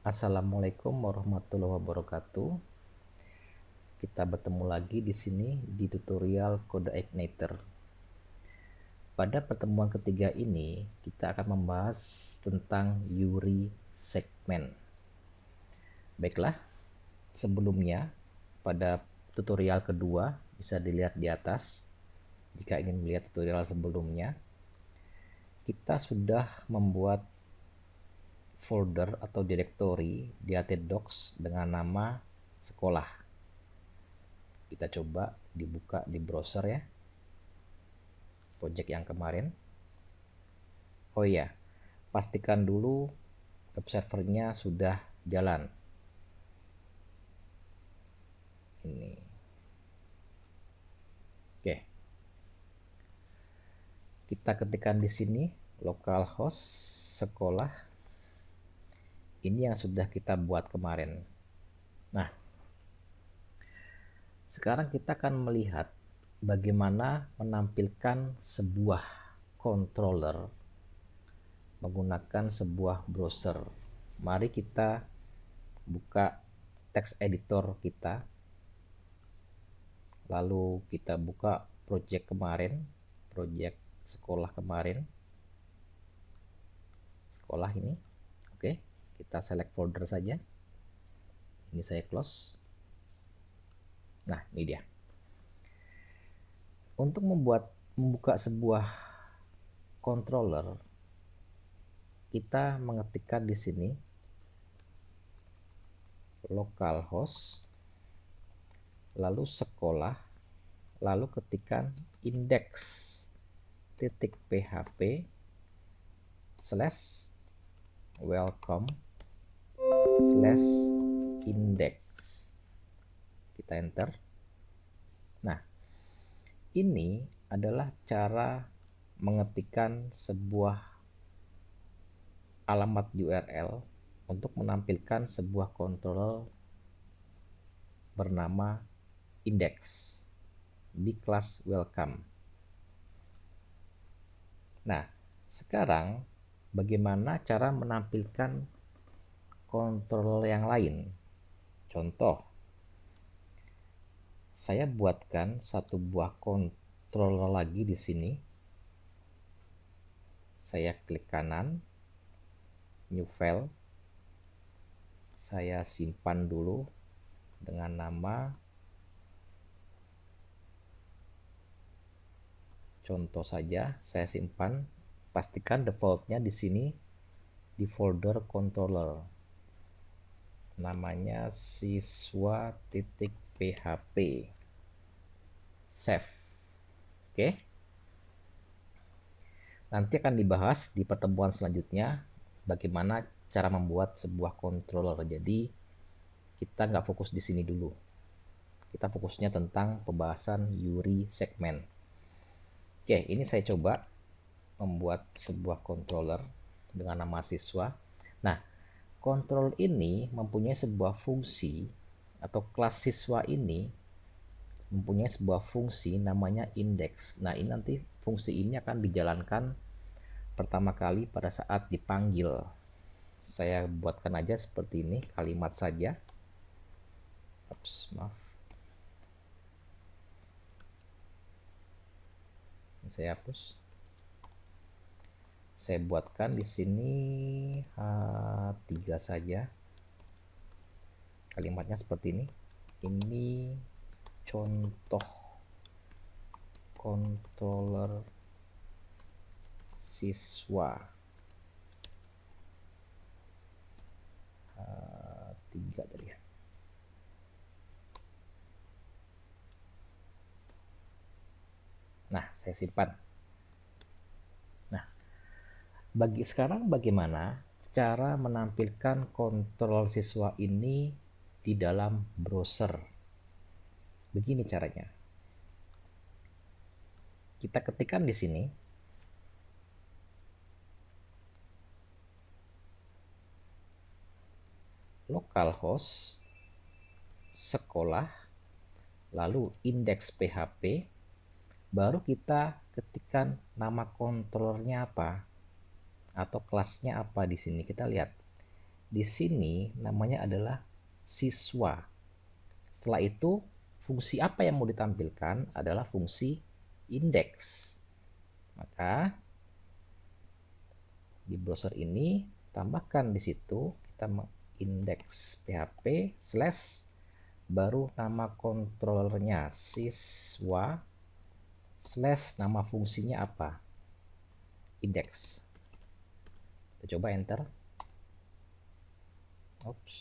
Assalamualaikum warahmatullahi wabarakatuh. Kita bertemu lagi di sini di tutorial CodeIgniter. Pada pertemuan ketiga ini, kita akan membahas tentang URI segment. Baiklah, sebelumnya pada tutorial kedua bisa dilihat di atas. Jika ingin melihat tutorial sebelumnya, kita sudah membuat folder atau direktori di htdocs dengan nama sekolah. Kita coba dibuka di browser ya, project yang kemarin. Oh iya, pastikan dulu web servernya sudah jalan. Ini. Oke. Kita ketikkan di sini localhost sekolah. Ini yang sudah kita buat kemarin. Nah, sekarang kita akan melihat bagaimana menampilkan sebuah controller menggunakan sebuah browser. Mari kita buka text editor kita. Lalu kita buka project kemarin, project sekolah kemarin. Sekolah ini. Oke, kita select folder saja. Ini saya close. Nah, ini dia. Untuk membuka sebuah controller, kita mengetikkan di sini localhost, lalu sekolah, lalu ketikkan index.php/welcome/index. Kita enter. Nah, ini adalah cara mengetikkan sebuah alamat URL untuk menampilkan sebuah controller bernama index di kelas welcome. Nah, sekarang bagaimana cara menampilkan controller yang lain? Contoh, saya buatkan satu buah controller lagi di sini. Saya klik kanan, new file. Saya simpan dulu dengan nama contoh saja. Saya simpan. Pastikan defaultnya di sini di folder controller. Namanya siswa.php. Save. Oke. Nanti akan dibahas di pertemuan selanjutnya bagaimana cara membuat sebuah controller. Jadi kita nggak fokus di sini dulu. Kita fokusnya tentang pembahasan URI segment. Oke, ini saya coba membuat sebuah controller dengan nama siswa. Nah, controller ini mempunyai sebuah fungsi atau kelas siswa ini mempunyai sebuah fungsi namanya index. Nah, ini nanti fungsi ini akan dijalankan pertama kali pada saat dipanggil. Saya buatkan aja seperti ini, kalimat saja. Ups, maaf. Saya hapus. Saya buatkan di sini H3 saja. Kalimatnya seperti ini. Ini contoh controller siswa. H3 tadi ya. Nah, saya simpan. Nah, sekarang bagaimana cara menampilkan kontrol siswa ini di dalam browser? Begini caranya. Kita ketikkan di sini localhost sekolah, lalu index PHP, baru kita ketikkan nama kontrollernya apa atau kelasnya apa di sini. Kita lihat di sini namanya adalah siswa. Setelah itu, fungsi apa yang mau ditampilkan adalah fungsi indeks. Maka di browser ini tambahkan di situ kita indeks PHP slash baru nama controllernya siswa slash nama fungsinya apa, indeks. Kita coba enter. Oops,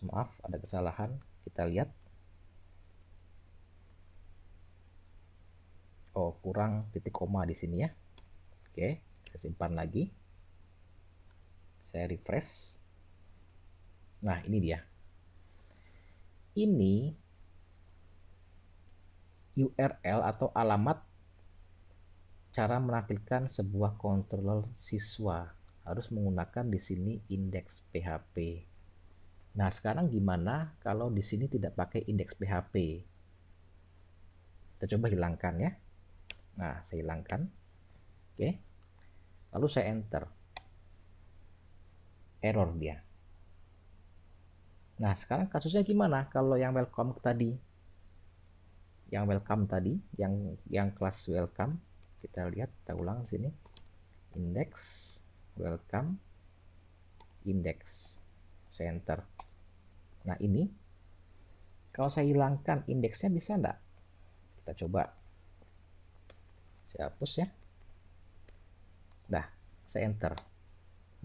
maaf ada kesalahan. Kita lihat. Oh, kurang titik koma di sini ya. Oke, saya simpan lagi. Saya refresh. Nah, ini dia. Ini URL atau alamat cara menampilkan sebuah controller siswa. Harus menggunakan di sini indeks PHP. Nah, sekarang gimana kalau di sini tidak pakai indeks PHP? Kita coba hilangkan ya. Nah, saya hilangkan. Oke. Lalu saya enter. Error dia. Nah, sekarang kasusnya gimana kalau yang welcome tadi? Yang welcome tadi, yang kelas welcome, kita lihat, kita ulang di sini. Index, welcome, index. Saya enter. Nah, ini kalau saya hilangkan indeksnya bisa enggak? Kita coba. Saya hapus ya. Nah, saya enter.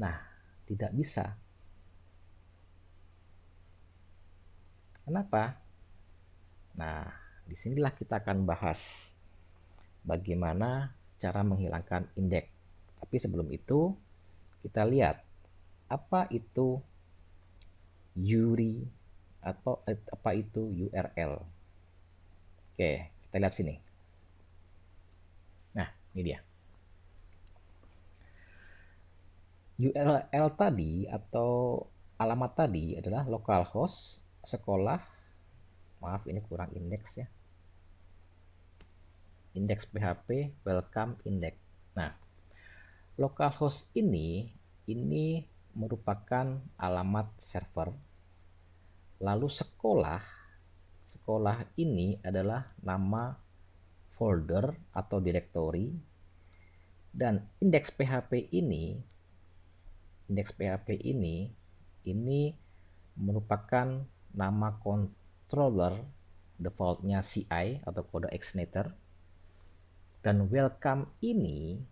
Nah, tidak bisa. Kenapa? Nah, disinilah kita akan bahas bagaimana cara menghilangkan indeks. Tapi sebelum itu, kita lihat apa itu URI atau apa itu URL. Oke, kita lihat sini. Nah, ini dia. URL tadi atau alamat tadi adalah localhost sekolah. Maaf, ini kurang indeks ya. Indeks PHP welcome index. Nah, localhost ini merupakan alamat server. Lalu sekolah ini adalah nama folder atau directory, dan indeks PHP ini merupakan nama controller defaultnya CI atau kode extender, dan welcome ini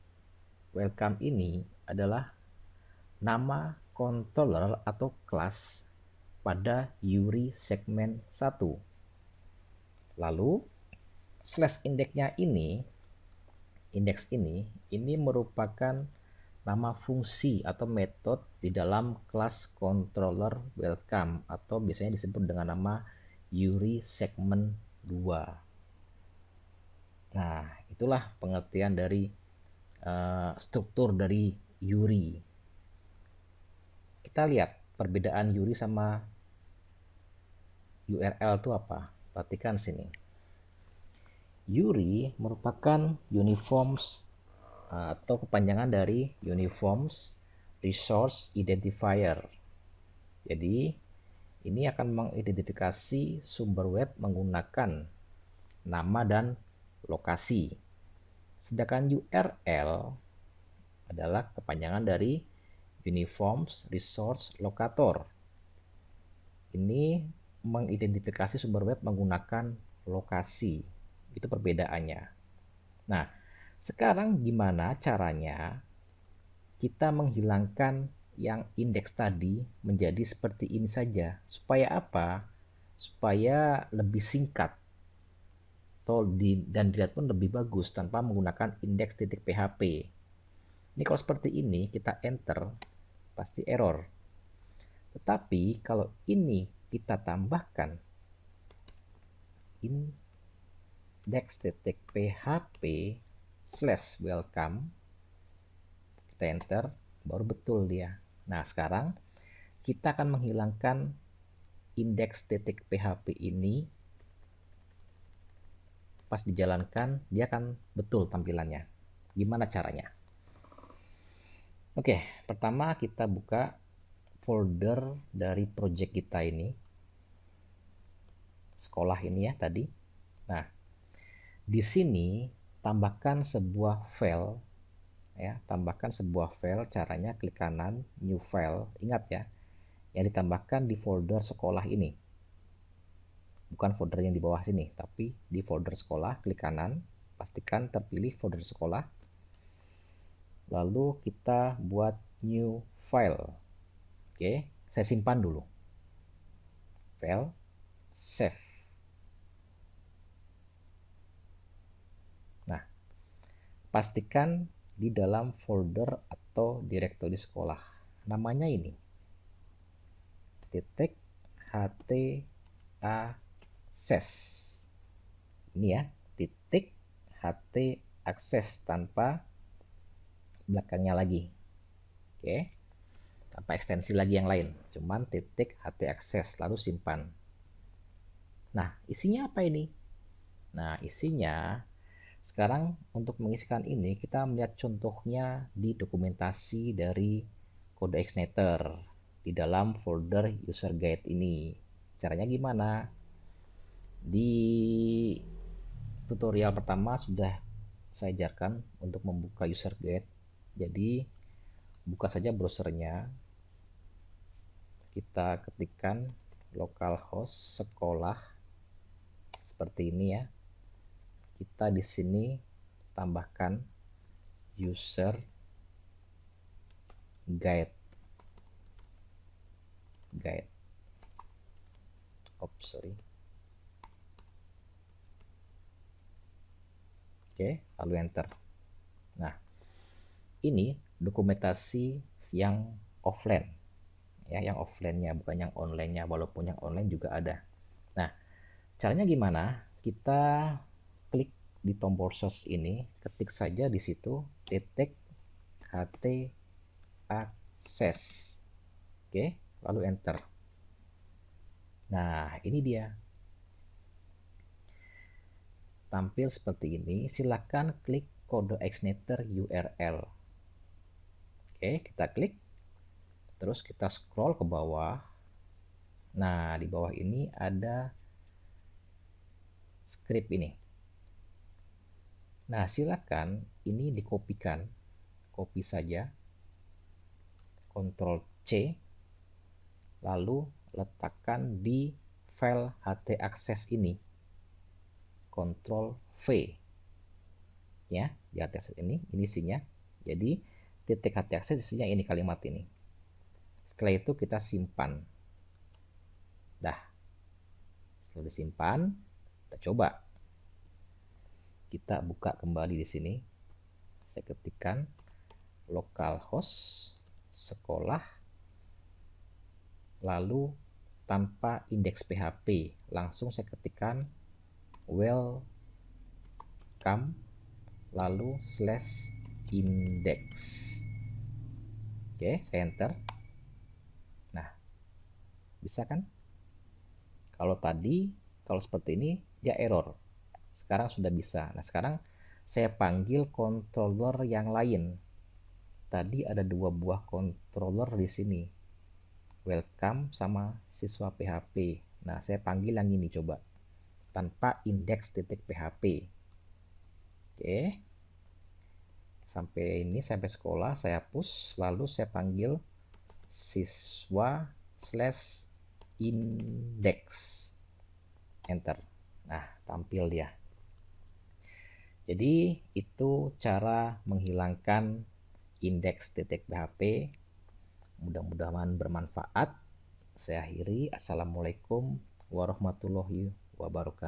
adalah nama controller atau kelas pada URI segmen 1. Lalu slash indexnya indeks ini merupakan nama fungsi atau metode di dalam kelas controller welcome atau biasanya disebut dengan nama URI segmen 2. Nah, itulah pengertian dari struktur dari URI. Kita lihat perbedaan URI sama URL itu apa? Perhatikan sini. URI merupakan uniforms atau kepanjangan dari Uniforms Resource Identifier. Jadi ini akan mengidentifikasi sumber web menggunakan nama dan lokasi. Sedangkan URL adalah kepanjangan dari Uniforms Resource Locator. Ini mengidentifikasi sumber web menggunakan lokasi. Itu perbedaannya. Nah, sekarang gimana caranya kita menghilangkan yang indeks tadi menjadi seperti ini saja? Supaya apa? Supaya lebih singkat dan dilihat pun lebih bagus tanpa menggunakan indeks.php. Ini kalau seperti ini kita enter pasti error. Tetapi kalau ini kita tambahkan index.php / welcome, kita enter, baru betul dia. Nah, sekarang kita akan menghilangkan index.php ini. Pas dijalankan dia akan betul tampilannya. Gimana caranya? Oke, pertama kita buka folder dari project kita ini, sekolah ini ya tadi. Nah, di sini tambahkan sebuah file ya, tambahkan sebuah file. Caranya klik kanan, new file. Ingat ya, yang ditambahkan di folder sekolah ini, bukan folder yang di bawah sini, tapi di folder sekolah. Klik kanan, pastikan terpilih folder sekolah, lalu kita buat new file. Oke, saya simpan dulu, file, save. Nah, pastikan di dalam folder atau direktori sekolah, namanya ini titik ht akses. Ini ya, titik ht akses tanpa belakangnya lagi. Oke, tanpa ekstensi lagi yang lain, cuman titik ht akses, lalu simpan. Nah, isinya apa ini? Nah, isinya sekarang untuk mengisikan ini kita melihat contohnya di dokumentasi dari kode Xnetter di dalam folder user guide ini. Caranya gimana? Di tutorial pertama sudah saya ajarkan untuk membuka user guide. Jadi buka saja browsernya, kita ketikkan localhost sekolah seperti ini ya. Kita di sini tambahkan user guide. Sorry. Oke, lalu enter. Nah, ini dokumentasi yang offline ya, yang offline-nya, bukan yang online-nya, walaupun yang online juga ada. Nah, caranya gimana? Kita klik di tombol search ini, ketik saja di situ titik ht akses. Oke, lalu enter. Nah, ini dia. Tampil seperti ini. Silakan klik kode Xnetter URL. Oke, kita klik. Terus kita scroll ke bawah. Nah, di bawah ini ada script ini. Nah, silakan ini dikopikan. Copy saja. Ctrl C. Lalu letakkan di file ht akses ini. Ctrl V. Ya, di ht akses ini isinya. Jadi titik ht akses isinya ini, kalimat ini. Setelah itu kita simpan. Dah. Setelah disimpan, kita coba. Kita buka kembali di sini. Saya ketikkan localhost sekolah, lalu tanpa indeks PHP, langsung saya ketikkan welcome, lalu /index. Oke, saya enter. Nah, bisa kan? Kalau seperti ini dia error. Sekarang sudah bisa. Nah, sekarang saya panggil controller yang lain. Tadi ada 2 buah controller di sini. Welcome sama siswa PHP. Nah, saya panggil yang ini coba. Tanpa indeks.php. Oke. Sampai ini, sampai sekolah saya hapus, lalu saya panggil siswa/index. Enter. Nah, tampil dia. Jadi itu cara menghilangkan indeks.php. Mudah-mudahan bermanfaat. Saya akhiri. Assalamualaikum warahmatullahi wabarakatuh.